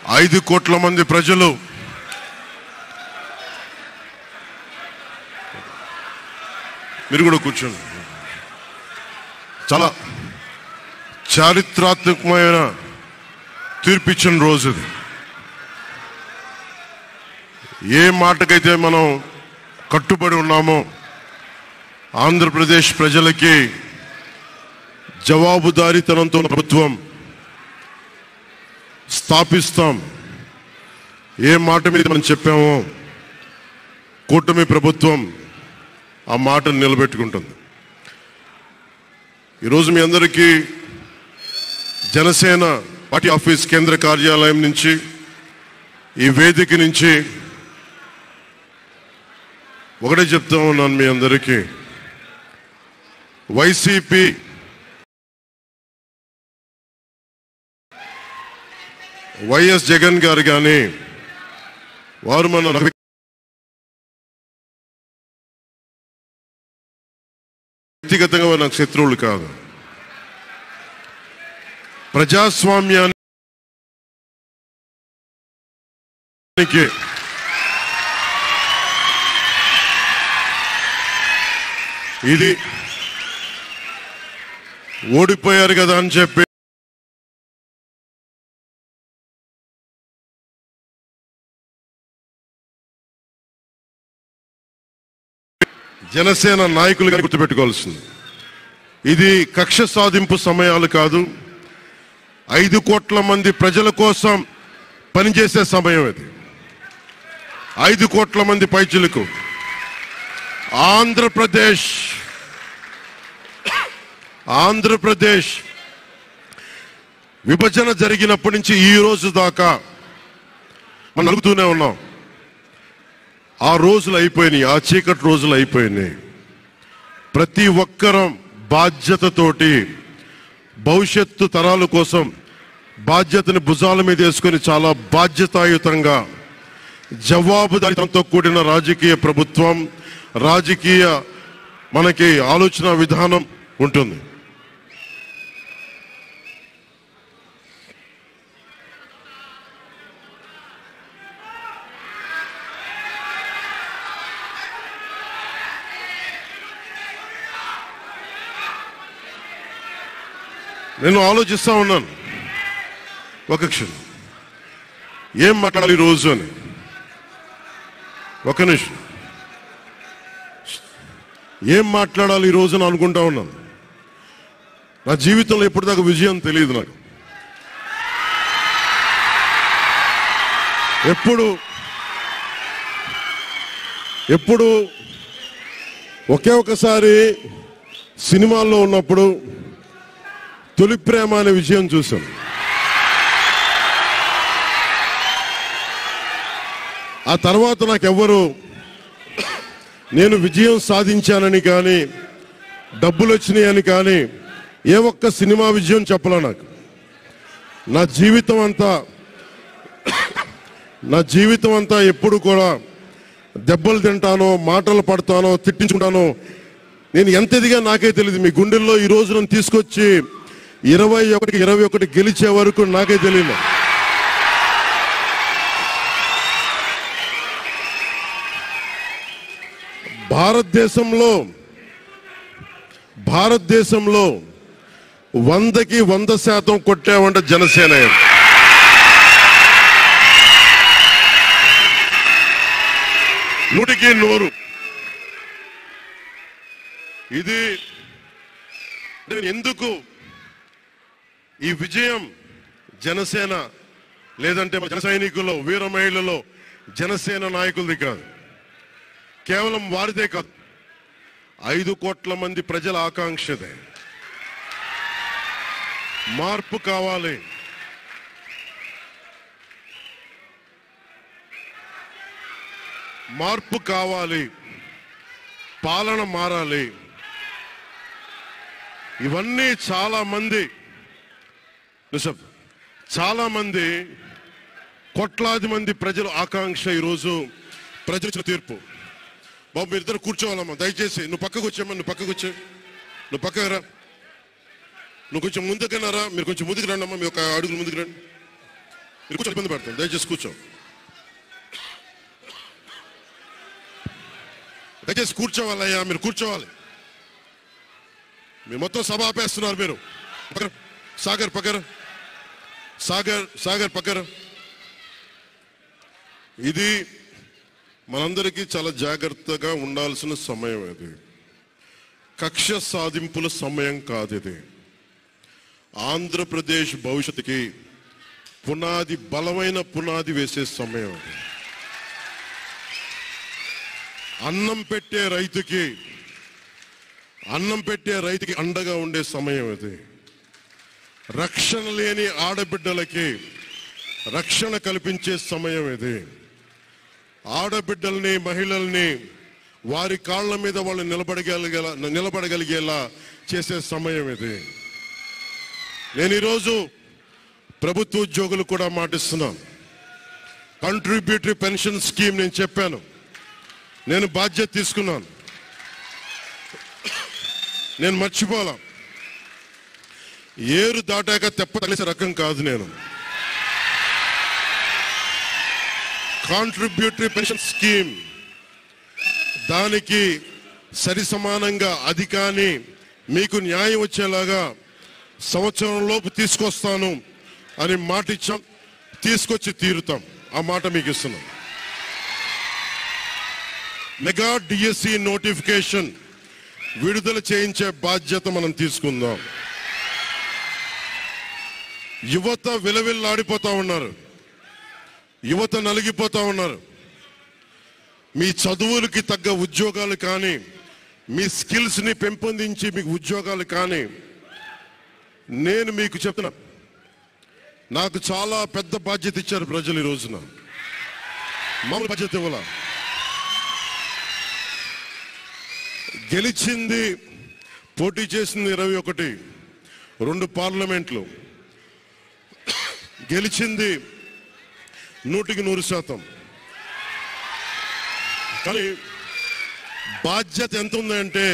5 కోట్ల మంది ప్రజలు మీరు కూడా కూర్చోండి. చాలా చారిత్రాత్మకమైన తీర్పిచ్చిన రోజు ఇది. ఏ మాటకైతే మనం కట్టుబడి ఉన్నామో ఆంధ్రప్రదేశ్ ప్రజలకి జవాబుదారీతనంతో ప్రభుత్వం స్థాపిస్తాం, ఏ మాట మీద మనం చెప్పామో కూటమి ప్రభుత్వం ఆ మాటను నిలబెట్టుకుంటుంది. ఈరోజు మీ అందరికీ జనసేన పార్టీ ఆఫీస్ కేంద్ర కార్యాలయం నుంచి, ఈ వేదిక నుంచి ఒకటే చెప్తా ఉన్నాను మీ అందరికీ, వైసీపీ వైఎస్ జగన్ గారు కానీ వారు మన వ్యక్తిగతంగా నాకు శత్రువులు కాదు. ప్రజాస్వామ్యానికి ఇది ఓడిపోయారు కదా అని చెప్పి జనసేన నాయకులుగా గుర్తుపెట్టుకోవాల్సింది. ఇది కక్ష సాధింపు సమయాలు కాదు, 5 కోట్ల మంది ప్రజల కోసం పనిచేసే సమయం ఇది. 5 కోట్ల మంది పైచిలకు ఆంధ్రప్రదేశ్ విభజన జరిగినప్పటి నుంచి ఈ రోజు దాకా మనం అడుగుతూనే ఉన్నాం. ఆ రోజులు అయిపోయినాయి, ఆ చీకటి రోజులు అయిపోయినాయి. ప్రతి ఒక్కరం బాధ్యతతోటి భవిష్యత్తు తరాల కోసం బాధ్యతని భుజాల మీద వేసుకొని చాలా బాధ్యతాయుతంగా జవాబుదారీతనంతో కూడిన రాజకీయ ప్రభుత్వం, రాజకీయ మనకి ఆలోచన విధానం ఉంటుంది. నేను ఆలోచిస్తా ఉన్నాను, ఒక క్షణం ఏం మాట్లాడాలి ఈరోజు అని. ఒక నిమిషం, ఏం మాట్లాడాలి ఈరోజు అని అనుకుంటా ఉన్నాను. నా జీవితంలో ఎప్పటిదాకా విజయం తెలియదు నాకు. ఎప్పుడు ఒకే ఒకసారి సినిమాల్లో ఉన్నప్పుడు తొలి ప్రేమ అనే విజయం చూశాను. ఆ తర్వాత నాకెవ్వరు నేను విజయం సాధించానని కానీ డబ్బులు వచ్చినాయని కానీ ఏ ఒక్క సినిమా విజయం చెప్పలే నాకు. నా జీవితం అంతా ఎప్పుడు కూడా దెబ్బలు తింటానో, మాటలు పడతానో, తిట్టించుకుంటానో. నేను ఎంత ఎదిగా నాకే తెలియదు. మీ గుండెల్లో ఈ రోజు నన్ను తీసుకొచ్చి 21 గెలిచే వరకు నాకే తెలియదు. భారతదేశంలో 100కి 100% కొట్టామంటే జనసేన. 100కి 100. ఇది ఎందుకు ఈ విజయం జనసేన లేదంటే జన సైనికులు, వీర మహిళలు, జనసేన నాయకులది కాదు, కేవలం వారిదే కాదు, 5 కోట్ల మంది ప్రజల ఆకాంక్షదే. మార్పు కావాలి, మార్పు కావాలి, పాలన మారాలి. ఇవన్నీ చాలా మంది కోట్లాది మంది ప్రజల ఆకాంక్ష. ఈరోజు ప్రజల తీర్పు. బాబు మీరిద్దరు కూర్చోవాలమ్మా, దయచేసి. నువ్వు పక్కకు వచ్చామ్మా, నువ్వు పక్కకు రా. నువ్వు కొంచెం ముందుకన్నారా, మీరు కొంచెం ముందుకు రండి అమ్మా, మీ ఒక అడుగులు ముందుకు రండి. మీరు కూర్చో, ఇబ్బంది పడతాను, దయచేసి కూర్చో. దయచేసి కూర్చోవాలయ్యా, మీరు కూర్చోవాలి. మీరు మొత్తం సభ ఆపేస్తున్నారు. మీరు సాగర్ పక్కన, సాగర్ పక్కన. ఇది మనందరికీ చాలా జాగ్రత్తగా ఉండాల్సిన సమయం. ఇది కక్ష సాధింపుల సమయం కాదు. ఇది ఆంధ్రప్రదేశ్ భవిష్యత్తుకి పునాది, బలమైన పునాది వేసే సమయం. అది అన్నం పెట్టే రైతుకి అండగా ఉండే సమయం. ఇది రక్షణ లేని ఆడబిడ్డలకి రక్షణ కల్పించే సమయం. ఇది ఆడబిడ్డల్ని, మహిళల్ని వారి కాళ్ళ మీద వాళ్ళు నిలబడగలిగేలా చేసే సమయం. ఇది నేను ఈరోజు ప్రభుత్వ ఉద్యోగులు కూడా మాటిస్తున్నాను. కంట్రిబ్యూటరీ పెన్షన్ స్కీమ్ నేను చెప్పాను, నేను బాధ్యత తీసుకున్నాను, నేను మర్చిపోలా. ఏరు దాటాక తెప్ప తగిసే రకం కాదు నేను. కాంట్రిబ్యూటరీ పెన్షన్ స్కీమ్ దానికి సరి సమానంగా అది కానీ మీకు న్యాయం వచ్చేలాగా సంవత్సరం లోపు తీసుకొస్తాను అని మాట ఇచ్చాం, తీసుకొచ్చి తీరుతాం. ఆ మాట మీకు ఇస్తున్నాం. మెగా డిఎస్సి నోటిఫికేషన్ విడుదల చేయించే బాధ్యత మనం తీసుకుందాం. యువత విలవిల్లాడిపోతా ఉన్నారు, యువత నలిగిపోతా ఉన్నారు. మీ చదువులకి తగ్గ ఉద్యోగాలు కానీ, మీ స్కిల్స్ ని పెంపొందించి మీకు ఉద్యోగాలు కానీ, నేను మీకు చెప్తున్నా, నాకు చాలా పెద్ద బాధ్యత ఇచ్చారు ప్రజలు. ఈ రోజున మామూలు బాధ్యత ఇవ్వాల. గెలిచింది, పోటీ చేసింది 21, 2 పార్లమెంట్లు గెలిచింది 100%. కానీ బాధ్యత ఎంత ఉందంటే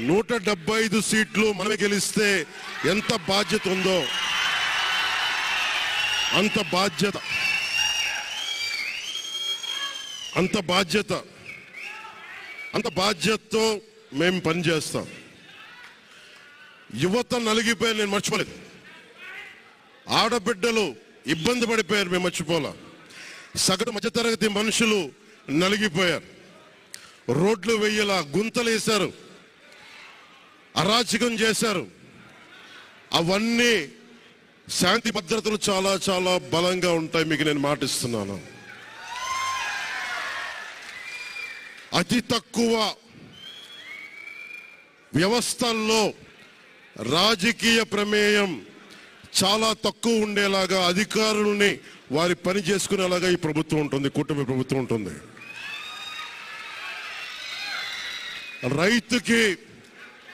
175 సీట్లు మనమే గెలిస్తే ఎంత బాధ్యత ఉందో అంత బాధ్యతతో మేము పనిచేస్తాం. యువత నలిగిపోయి నేను మర్చిపోలేదు. ఆడబిడ్డలు ఇబ్బంది పడిపోయారు, మేము మర్చిపోలా. సగటు మధ్యతరగతి మనుషులు నలిగిపోయారు. రోడ్లు వెయ్యేలా గుంతలు వేశారు, అరాచకం చేశారు. అవన్నీ శాంతి భద్రతలు చాలా చాలా బలంగా ఉంటాయి, మీకు నేను మాటిస్తున్నాను. అతి తక్కువ వ్యవస్థల్లో రాజకీయ ప్రమేయం చాలా తక్కువ ఉండేలాగా, అధికారులని వారి పని చేసుకునేలాగా ఈ ప్రభుత్వం ఉంటుంది, కూటమి ప్రభుత్వం ఉంటుంది. రైతుకి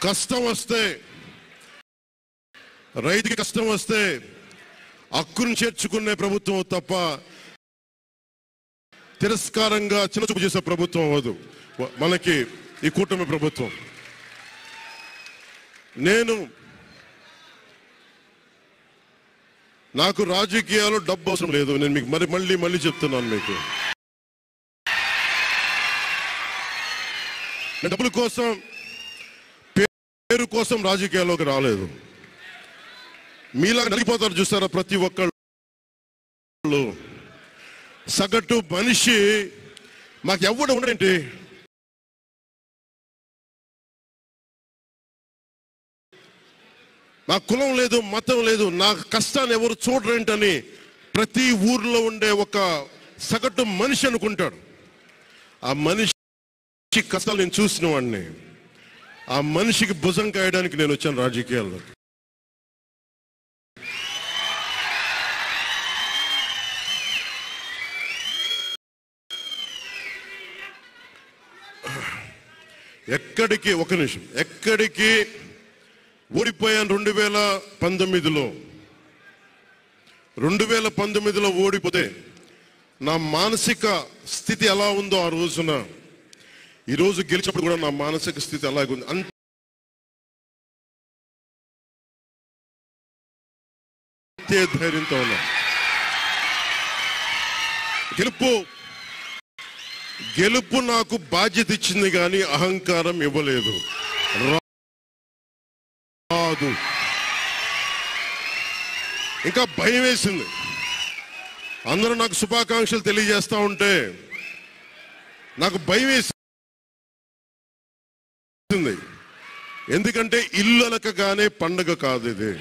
కష్టం వస్తే హక్కును చేర్చుకునే ప్రభుత్వం తప్ప తిరస్కారంగా చిన్నచూపు చేసే ప్రభుత్వం అవ్వదు మనకి ఈ కూటమి ప్రభుత్వం. నాకు రాజకీయాలు డబ్బు అవసరం లేదు. నేను మీకు మళ్ళీ చెప్తున్నాను, మీకు డబ్బుల కోసం, పేరు కోసం రాజకీయాల్లోకి రాలేదు. మీలాగా నలిగిపోతారు చూస్తారా ప్రతి ఒక్కళ్ళు. సగటు మనిషి మాకు ఎవడు ఉండేంటి, నా కులం లేదు, మతం లేదు, నా కష్టాన్ని ఎవరు చూడరేంటని ప్రతి ఊర్లో ఉండే ఒక సగటు మనిషి అనుకుంటాడు. ఆ మనిషి కష్టాలు నేను చూసిన వాడిని. ఆ మనిషికి భుజం కాయడానికి నేను వచ్చాను రాజకీయాల్లో. ఒక నిమిషం, ఎక్కడికి ఓడిపోయాను 2019లో ఓడిపోతే నా మానసిక స్థితి ఎలా ఉందో ఆ రోజున, ఈరోజు గెలిచినప్పుడు కూడా నా మానసిక స్థితి అలాగుంది. అంతే ధైర్యంతో ఉన్నా. గెలుపు నాకు బాధ్యత ఇచ్చింది కానీ అహంకారం ఇవ్వలేదు. రాదు. ఇంకా భయం వేసింది. అందరూ నాకు శుభాకాంక్షలు తెలియజేస్తా ఉంటే నాకు భయం వేసింది. ఎందుకంటే ఇల్లు అలకగానే పండుగ కాదు ఇది.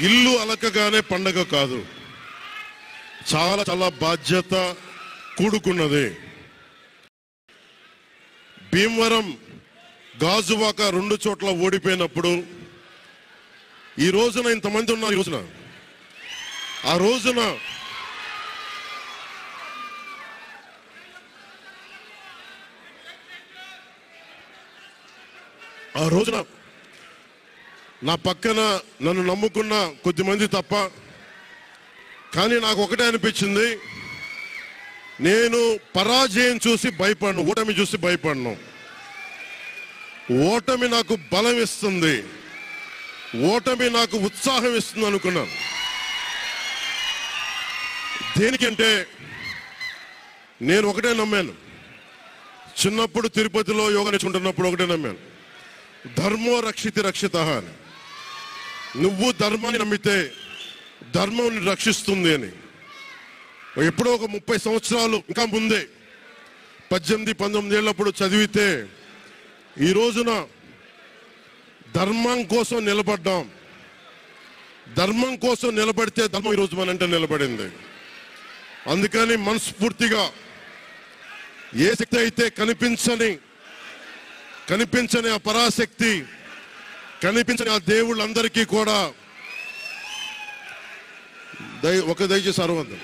ఇల్లు అలకగానే పండుగ కాదు. చాలా చాలా బాధ్యత కూడుకున్నది. భీమవరం, గాజువాక 2 చోట్ల ఓడిపోయినప్పుడు ఈ రోజున ఇంతమంది ఉన్నారు. ఆ రోజున నా పక్కన నన్ను నమ్ముకున్న కొద్దిమంది తప్ప, కానీ నాకు ఒకటే అనిపించింది, నేను పరాజయం చూసి భయపడను, ఓటమి చూసి భయపడను. ఓటమి నాకు బలం ఇస్తుంది, ఓటమి నాకు ఉత్సాహం ఇస్తుంది అనుకున్నాను. దేనికంటే నేను ఒకటే నమ్మాను. చిన్నప్పుడు తిరుపతిలో యోగా నేర్చుకుంటున్నప్పుడు ఒకటే నమ్మాను, ధర్మో రక్షితి రక్షిత అని. నువ్వు ధర్మాన్ని నమ్మితే ధర్మం రక్షిస్తుంది అని. ఎప్పుడో ఒక 30 సంవత్సరాలు ఇంకా ముందే 18-19 ఏళ్ళప్పుడు చదివితే ఈ రోజున ధర్మం కోసం నిలబడ్డాం. ధర్మం కోసం నిలబడితే ధర్మం ఈరోజు మనంటే నిలబడింది. అందుకని మనస్ఫూర్తిగా ఏ శక్తి అయితే కనిపించని ఆ పరాశక్తి, కనిపించని ఆ దేవుళ్ళందరికీ కూడా దయచేసి అరవద్దు,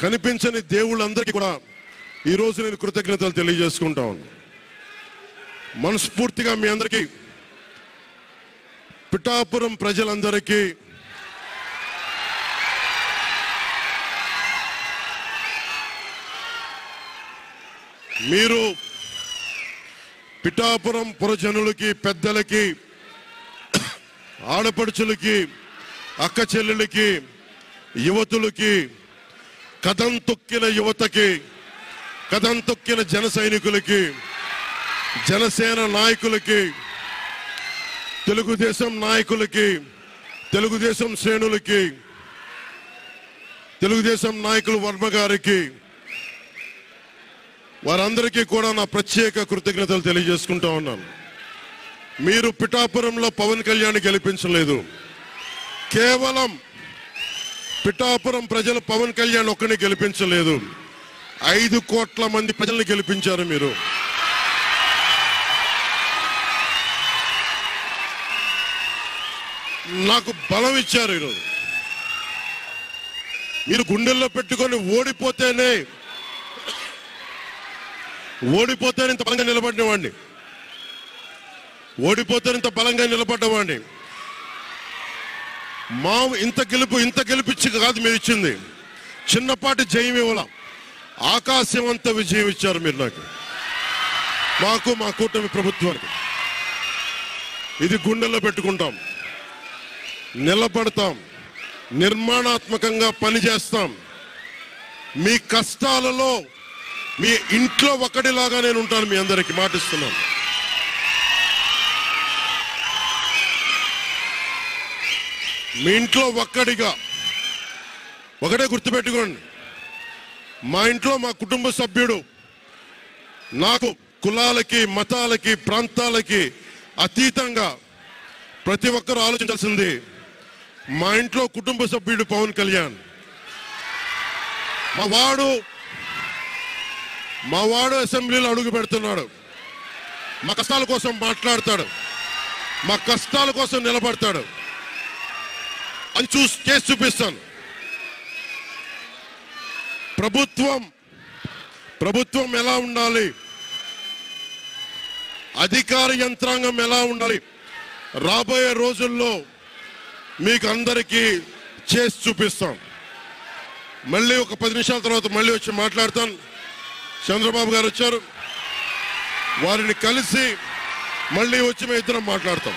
కనిపించని దేవుళ్ళందరికీ కూడా ఈరోజు నేను కృతజ్ఞతలు తెలియజేసుకుంటా ఉన్నాను. మనస్ఫూర్తిగా మీ అందరికీ, పిఠాపురం ప్రజలందరికీ మీరు పిఠాపురం పురజనులకి, పెద్దలకి, ఆడపడుచులకి, అక్క చెల్లెలకి, యువతులకి, కథం తొక్కిన యువతకి, కథం తొక్కిన జన సైనికులకి, జనసేన నాయకులకి, తెలుగుదేశం నాయకులకి, తెలుగుదేశం శ్రేణులకి, తెలుగుదేశం నాయకులు వర్మ గారికి, వారందరికీ కూడా నా ప్రత్యేక కృతజ్ఞతలు తెలియజేసుకుంటా ఉన్నాను. మీరు పిఠాపురంలో పవన్ కళ్యాణ్ గెలిపించలేదు. కేవలం పిఠాపురం ప్రజలు పవన్ కళ్యాణ్ ఒక్కడిని గెలిపించలేదు, 5 కోట్ల మంది ప్రజల్ని గెలిపించారు. మీరు నాకు బలం ఇచ్చారు. ఈరోజు మీరు గుండెల్లో పెట్టుకొని ఓడిపోతేనే ఇంత బలంగా నిలబడినవాడిని, ఇంత బలంగా నిలబడ్డవాడిని. మా ఇంత గెలిపించి కాదు మీరు ఇచ్చింది, చిన్నపాటి జయం ఇవ్వాల, ఆకాశం అంత విజయం ఇచ్చారు మీరు నాకు, మాకు, మా కూటమి ప్రభుత్వానికి. ఇది గుండెల్లో పెట్టుకుంటాం, నిలబడతాం, నిర్మాణాత్మకంగా పనిచేస్తాం. మీ కష్టాలలో మీ ఇంట్లో ఒకటిలాగా నేను ఉంటాను, మీ అందరికీ మాటిస్తున్నాను. మీ ఇంట్లో ఒక్కడిగా, ఒకటే గుర్తుపెట్టుకోండి, మా ఇంట్లో మా కుటుంబ సభ్యుడు, నాకు కులాలకి, మతాలకి, ప్రాంతాలకి అతీతంగా ప్రతి ఒక్కరూ ఆలోచించాల్సింది, మా ఇంట్లో కుటుంబ సభ్యుడు పవన్ కళ్యాణ్. మా వాడు అసెంబ్లీలో అడుగు పెడుతున్నాడు, మా కష్టాల కోసం మాట్లాడతాడు, మా కష్టాల కోసం నిలబడతాడు, అని చేసి చూపిస్తాను. ప్రభుత్వం ఎలా ఉండాలి, అధికార యంత్రాంగం ఎలా ఉండాలి, రాబోయే రోజుల్లో మీకు అందరికీ చేసి చూపిస్తాం. మళ్ళీ ఒక 10 నిమిషాల తర్వాత మళ్ళీ వచ్చి మాట్లాడతాను. చంద్రబాబు గారు వచ్చారు, వారిని కలిసి మళ్ళీ వచ్చి మేము ఇద్దరం మాట్లాడతాం.